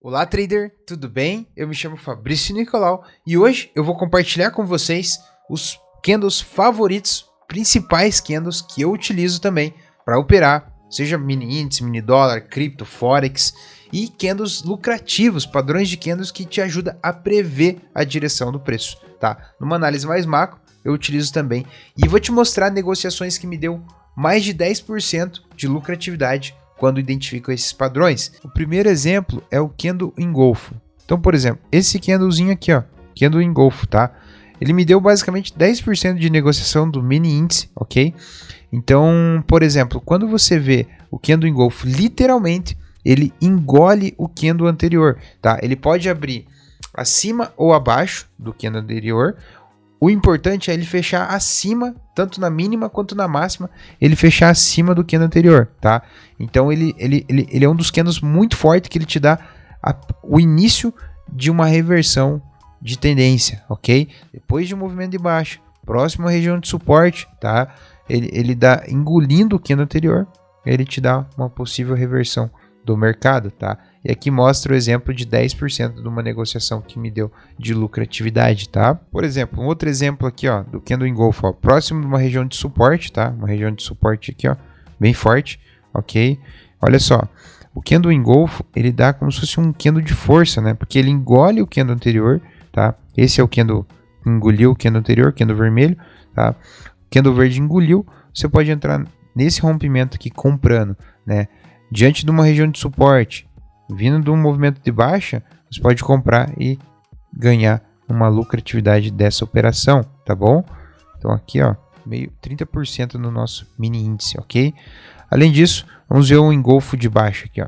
Olá, trader, tudo bem? Eu me chamo Fabrício Nicolau e hoje eu vou compartilhar com vocês os candles favoritos, principais candles que eu utilizo também para operar, seja mini índice, mini dólar, cripto, forex e candles lucrativos, padrões de candles que te ajudam a prever a direção do preço, tá? Numa análise mais macro, eu utilizo também e vou te mostrar negociações que me deu mais de 10% de lucratividade quando identifico esses padrões. O primeiro exemplo é o candle engolfo. Então, por exemplo, esse candlezinho aqui, ó, candle engolfo, tá? Ele me deu basicamente 10% de negociação do mini índice, ok? Então, por exemplo, quando você vê o candle engolfo, literalmente, ele engole o candle anterior, tá? Ele pode abrir acima ou abaixo do candle anterior. O importante é ele fechar acima, tanto na mínima quanto na máxima, ele fechar acima do candle anterior, tá? Então ele é um dos candles muito forte que ele te dá o início de uma reversão de tendência, ok? Depois de um movimento de baixa, próximo à região de suporte, tá? Ele dá, engolindo o candle anterior, ele te dá uma possível reversão do mercado, tá? E aqui mostra o exemplo de 10% de uma negociação que me deu de lucratividade, tá? Por exemplo, um outro exemplo aqui, ó, do candle engolfo, ó, próximo de uma região de suporte, tá? Uma região de suporte aqui, ó, bem forte, ok? Olha só, o candle engolfo, ele dá como se fosse um candle de força, né? Porque ele engole o candle anterior, tá? Esse é o candle que engoliu o candle anterior, candle vermelho, tá? O candle verde engoliu, você pode entrar nesse rompimento aqui comprando, né? Diante de uma região de suporte, vindo de um movimento de baixa, você pode comprar e ganhar uma lucratividade dessa operação, tá bom? Então aqui, ó, meio 30% no nosso mini índice, ok? Além disso, vamos ver um engolfo de baixa aqui, ó.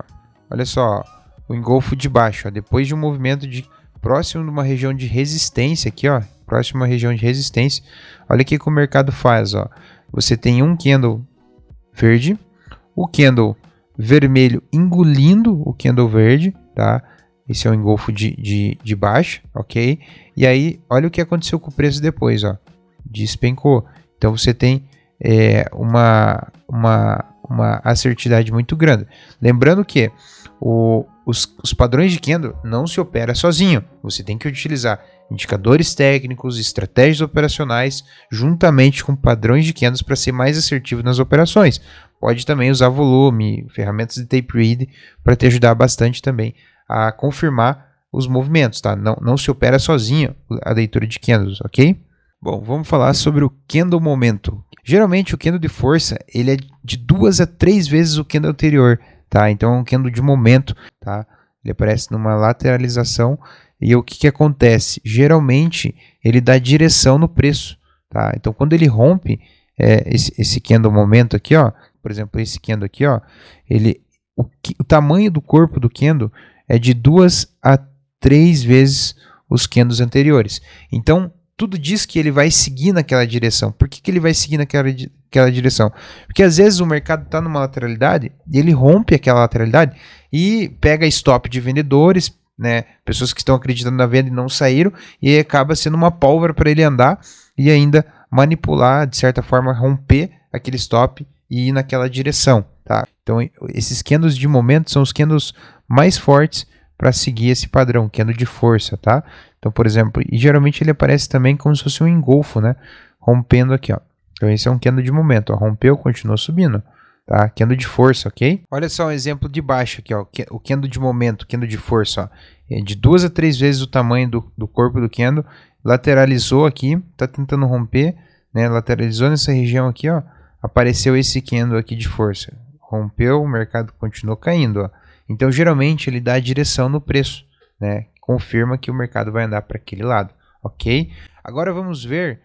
Olha só, o engolfo de baixa, ó, depois de um movimento de próximo de uma região de resistência aqui, ó, próximo à região de resistência. Olha o que o mercado faz, ó. Você tem um candle verde, o candle vermelho engolindo o candle verde, tá? Esse é o engolfo de baixa, ok? E aí, olha o que aconteceu com o preço depois, ó. Despencou. Então, você tem uma assertividade muito grande. Lembrando que os padrões de candle não se opera sozinho. Você tem que utilizar indicadores técnicos, estratégias operacionais, juntamente com padrões de candles para ser mais assertivo nas operações. Pode também usar volume, ferramentas de tape read para te ajudar bastante também a confirmar os movimentos, tá? Não se opera sozinho a leitura de candles, ok? Bom, vamos falar sobre o candle momento. Geralmente o candle de força ele é de 2 a 3 vezes o candle anterior, tá? Então é um candle de momento, tá? Ele aparece numa lateralização e o que acontece? Geralmente ele dá direção no preço, tá? Então quando ele rompe esse candle momento aqui, ó, por exemplo, esse candle aqui, ó, o tamanho do corpo do candle é de 2 a 3 vezes os candles anteriores. Então tudo diz que ele vai seguir naquela direção. Por que ele vai seguir naquela direção? Porque às vezes o mercado está numa lateralidade e ele rompe aquela lateralidade e pega stop de vendedores, né? Pessoas que estão acreditando na venda e não saíram, e aí acaba sendo uma pólvora para ele andar e ainda manipular, de certa forma, romper aquele stop e ir naquela direção, tá? Então esses candles de momento são os candles mais fortes para seguir esse padrão, candle de força, tá? Então, por exemplo, e geralmente ele aparece também como se fosse um engolfo, né? Rompendo aqui, ó. Então esse é um candle de momento, ó. Rompeu, continua subindo, tá? Candle de força, ok? Olha só um exemplo de baixo aqui, ó. O candle de momento, candle de força, ó. É de 2 a 3 vezes o tamanho do corpo do candle, lateralizou aqui, tá tentando romper, né? Lateralizou nessa região aqui, ó. Apareceu esse candle aqui de força. Rompeu, o mercado continuou caindo, ó. Então, geralmente, ele dá a direção no preço, né? Confirma que o mercado vai andar para aquele lado, ok? Agora vamos ver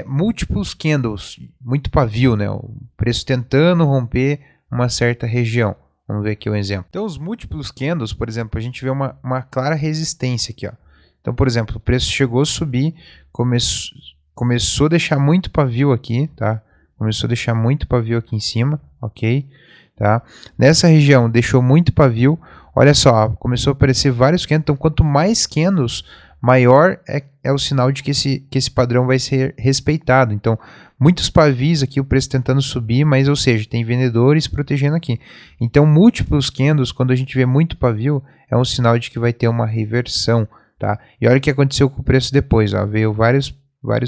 múltiplos candles, muito pavio, né? O preço tentando romper uma certa região. Vamos ver aqui um exemplo. Então, os múltiplos candles, por exemplo, a gente vê uma clara resistência aqui, ó. Então, por exemplo, o preço chegou a subir, começou a deixar muito pavio aqui, tá? Começou a deixar muito pavio aqui em cima, ok? Tá? Nessa região deixou muito pavio. Olha só, começou a aparecer vários candles. Então, quanto mais candles, maior é o sinal de que esse padrão vai ser respeitado. Então, muitos pavis aqui, o preço tentando subir, mas, ou seja, tem vendedores protegendo aqui. Então, múltiplos candles, quando a gente vê muito pavio, é um sinal de que vai ter uma reversão, tá? E olha o que aconteceu com o preço depois, ó, veio vários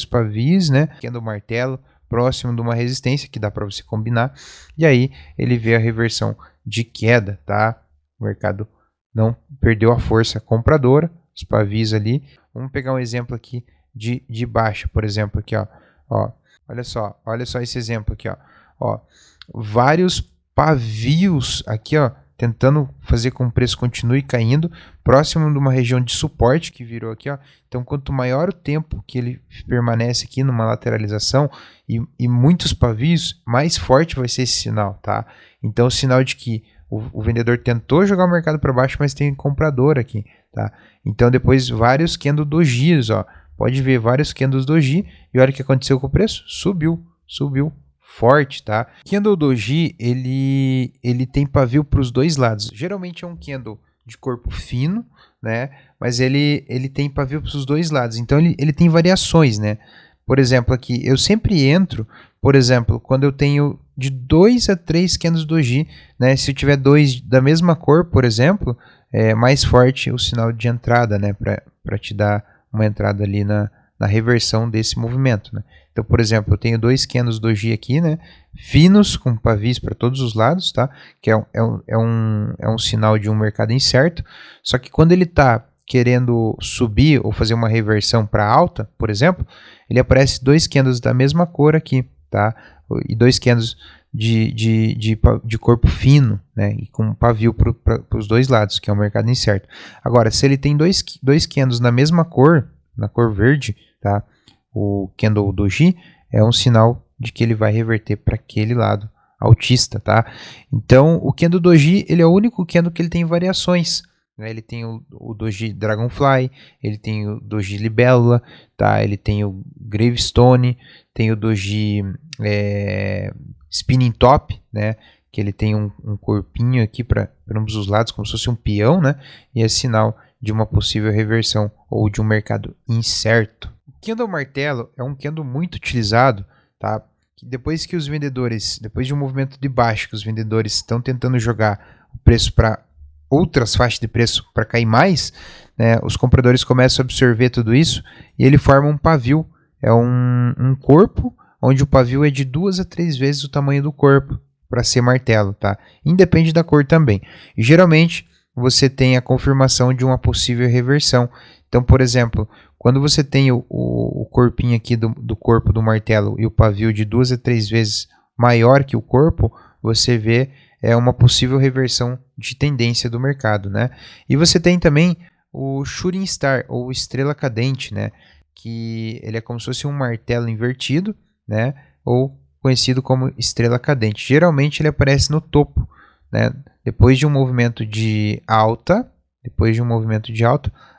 pavis, né? Candle martelo, próximo de uma resistência, que dá para você combinar, e aí ele vê a reversão de queda, tá? O mercado não perdeu a força compradora, os pavis ali. Vamos pegar um exemplo aqui de baixa, por exemplo, aqui, ó. Olha só esse exemplo aqui, ó. Vários pavios aqui, ó, tentando fazer com que o preço continue caindo, próximo de uma região de suporte que virou aqui, ó. Então, quanto maior o tempo que ele permanece aqui numa lateralização e muitos pavios, mais forte vai ser esse sinal, tá? Então, o sinal de que o vendedor tentou jogar o mercado para baixo, mas tem comprador aqui, tá? Então, depois, vários candle dojis, ó. Pode ver vários candles doji e olha o que aconteceu com o preço. Subiu forte, tá? Candle doji, ele tem pavio para os dois lados. Geralmente é um candle de corpo fino, né? Mas ele tem pavio para os dois lados. Então, ele tem variações, né? Por exemplo, aqui, eu sempre entro, por exemplo, quando eu tenho de 2 a 3 candles doji, né? Se eu tiver dois da mesma cor, por exemplo, é mais forte o sinal de entrada, né? Para te dar uma entrada ali na reversão desse movimento, né? Então, por exemplo, eu tenho 2 candles doji aqui, né? Finos, com pavis para todos os lados, tá? Que é um sinal de um mercado incerto. Só que quando ele está querendo subir ou fazer uma reversão para alta, por exemplo, ele aparece 2 candles da mesma cor aqui, tá? E 2 candles de corpo fino, né? E com pavio para os dois lados, que é um mercado incerto. Agora, se ele tem dois candles na mesma cor, na cor verde, tá? O candle doji é um sinal de que ele vai reverter para aquele lado altista, tá? Então, o candle doji, ele é o único candle que ele tem variações, né? Ele tem o doji dragonfly, ele tem o doji libélula, tá? Ele tem o gravestone, tem o doji spinning top, né? Que ele tem um corpinho aqui para ambos os lados, como se fosse um peão, né? E é sinal de uma possível reversão ou de um mercado incerto. O candle martelo é um candle muito utilizado, tá? Depois que os vendedores, depois de um movimento de baixo, que os vendedores estão tentando jogar o preço para outras faixas de preço para cair mais, né? Os compradores começam a absorver tudo isso e ele forma um pavio. É um corpo onde o pavio é de 2 a 3 vezes o tamanho do corpo para ser martelo, tá? Independe da cor também. E geralmente você tem a confirmação de uma possível reversão. Então, por exemplo, quando você tem o corpinho aqui do corpo do martelo e o pavio de 2 a 3 vezes maior que o corpo, você vê uma possível reversão de tendência do mercado, né? E você tem também o shooting star, ou estrela cadente, né? Que ele é como se fosse um martelo invertido, né? Ou conhecido como estrela cadente. Geralmente ele aparece no topo, né? Depois de um movimento de alta,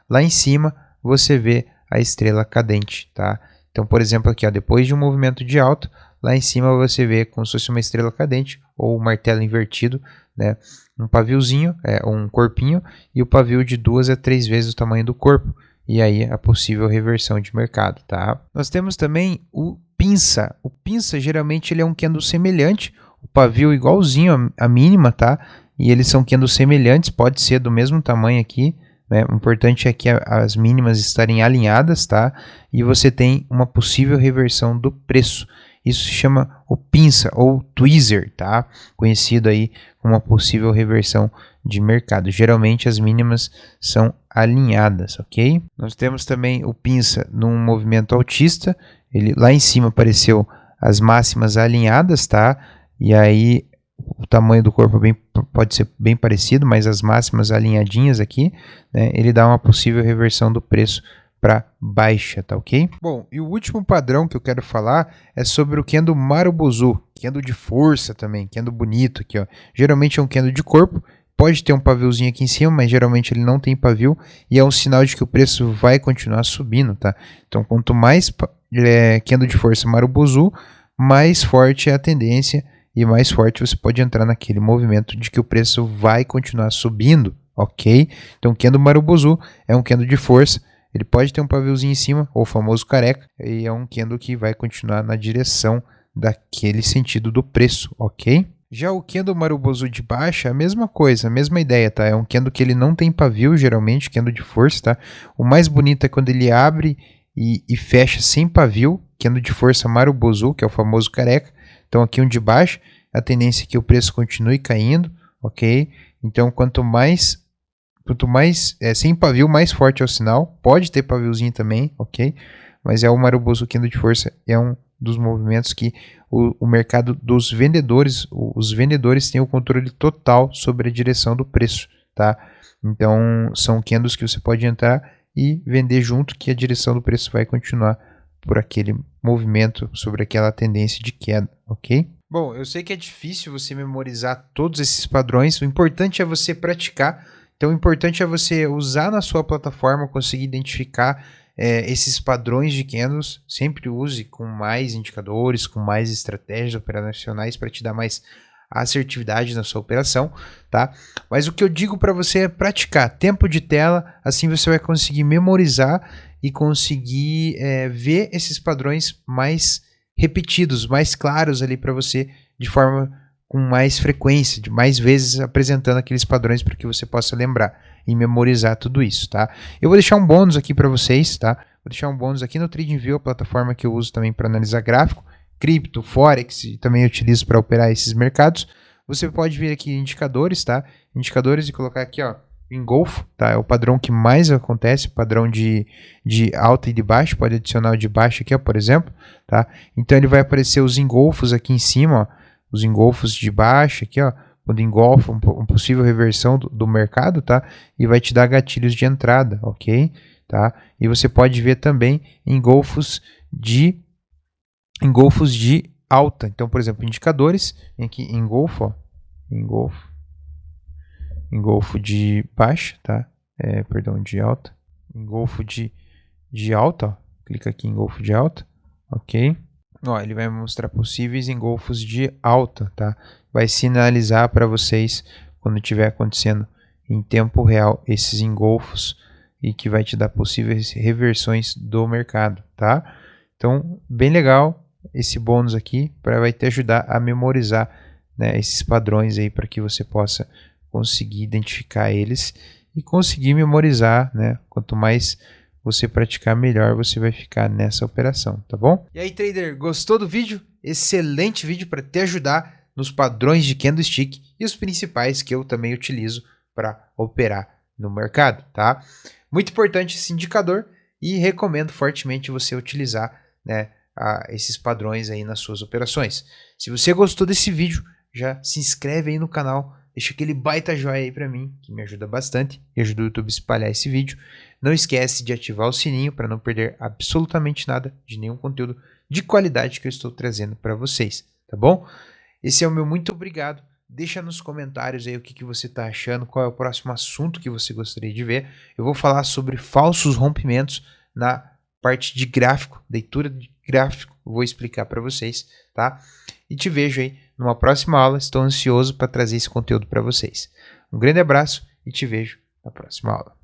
lá em cima você vê a estrela cadente, tá? Então, por exemplo, aqui, ó, depois de um movimento de alta, lá em cima você vê como se fosse uma estrela cadente ou um martelo invertido, né? Um paviozinho, um corpinho, e o pavio de 2 a 3 vezes o tamanho do corpo. E aí a possível reversão de mercado, tá? Nós temos também o pinça. O pinça geralmente ele é um candle semelhante, o pavio igualzinho à mínima, tá? E eles são candles semelhantes, pode ser do mesmo tamanho aqui, né? O importante é que as mínimas estarem alinhadas, tá? E você tem uma possível reversão do preço. Isso se chama o pinça ou tweezer, tá? Conhecido aí como uma possível reversão de mercado. Geralmente as mínimas são alinhadas, ok? Nós temos também o pinça num movimento altista. Ele lá em cima apareceu as máximas alinhadas, tá? E aí o tamanho do corpo pode ser bem parecido, mas as máximas alinhadinhas aqui, né? Ele dá uma possível reversão do preço para baixa, tá ok? Bom, e o último padrão que eu quero falar é sobre o candle marubozu, candle de força também, candle bonito aqui, ó. Geralmente é um candle de corpo, pode ter um paviozinho aqui em cima, mas geralmente ele não tem pavio e é um sinal de que o preço vai continuar subindo, tá? Então, quanto mais candle de força marubozu, mais forte é a tendência e mais forte você pode entrar naquele movimento de que o preço vai continuar subindo, ok? Então, candle marubozu é um candle de força, Ele pode ter um paviozinho em cima, ou o famoso careca, e é um candle que vai continuar na direção daquele sentido do preço, ok? Já o candle Marubozu de baixa, a mesma coisa, a mesma ideia, tá? É um candle que ele não tem pavio, geralmente, candle de força, tá? O mais bonito é quando ele abre e fecha sem pavio, candle de força Marubozu, que é o famoso careca. Então aqui um de baixo, a tendência é que o preço continue caindo, ok? Então quanto mais sem pavio, mais forte é o sinal. Pode ter paviozinho também, ok? Mas é o Marubozu candle de força, é um dos movimentos que o mercado dos vendedores, os vendedores têm o controle total sobre a direção do preço, tá? Então são candles que você pode entrar e vender junto, que a direção do preço vai continuar por aquele movimento, sobre aquela tendência de queda, ok? Bom, eu sei que é difícil você memorizar todos esses padrões, o importante é você praticar. Então o importante é você usar na sua plataforma, conseguir identificar esses padrões de candles. Sempre use com mais indicadores, com mais estratégias operacionais para te dar mais assertividade na sua operação, tá? Mas o que eu digo para você é praticar tempo de tela, assim você vai conseguir memorizar e conseguir ver esses padrões mais repetidos, mais claros ali para você, de forma com mais frequência, de mais vezes apresentando aqueles padrões para que você possa lembrar e memorizar tudo isso, tá? Eu vou deixar um bônus aqui para vocês, tá? Vou deixar um bônus aqui no TradingView, a plataforma que eu uso também para analisar gráfico, cripto, forex, e também utilizo para operar esses mercados. Você pode vir aqui em indicadores, tá? Indicadores e colocar aqui, ó, engolfo, tá? É o padrão que mais acontece, padrão de alta e de baixo. Pode adicionar o de baixo aqui, ó, por exemplo, tá? Então ele vai aparecer os engolfos aqui em cima, ó, os engolfos de baixa aqui, ó, quando engolfa um possível reversão do mercado, tá? E vai te dar gatilhos de entrada, ok? Tá? E você pode ver também engolfos de alta. Então, por exemplo, indicadores, aqui engolfo, ó, engolfo de baixa, tá? Perdão, de alta. Engolfo de alta, ó. Clica aqui em engolfo de alta, ok? Ó, ele vai mostrar possíveis engolfos de alta, tá? Vai sinalizar para vocês quando estiver acontecendo em tempo real esses engolfos e que vai te dar possíveis reversões do mercado, tá? Então, bem legal esse bônus aqui, vai te ajudar a memorizar, né, esses padrões aí para que você possa conseguir identificar eles e conseguir memorizar, né? Quanto mais você praticar, melhor você vai ficar nessa operação, tá bom? E aí, trader, gostou do vídeo? Excelente vídeo para te ajudar nos padrões de candlestick e os principais que eu também utilizo para operar no mercado, tá? Muito importante esse indicador e recomendo fortemente você utilizar, né, esses padrões aí nas suas operações. Se você gostou desse vídeo, já se inscreve aí no canal, deixa aquele baita joinha aí para mim, que me ajuda bastante e ajuda o YouTube a espalhar esse vídeo. Não esquece de ativar o sininho para não perder absolutamente nada de nenhum conteúdo de qualidade que eu estou trazendo para vocês, tá bom? Esse é o meu muito obrigado. Deixa nos comentários aí o que você está achando, qual é o próximo assunto que você gostaria de ver. Eu vou falar sobre falsos rompimentos na parte de gráfico, leitura de gráfico, eu vou explicar para vocês, tá? E te vejo aí numa próxima aula, estou ansioso para trazer esse conteúdo para vocês. Um grande abraço e te vejo na próxima aula.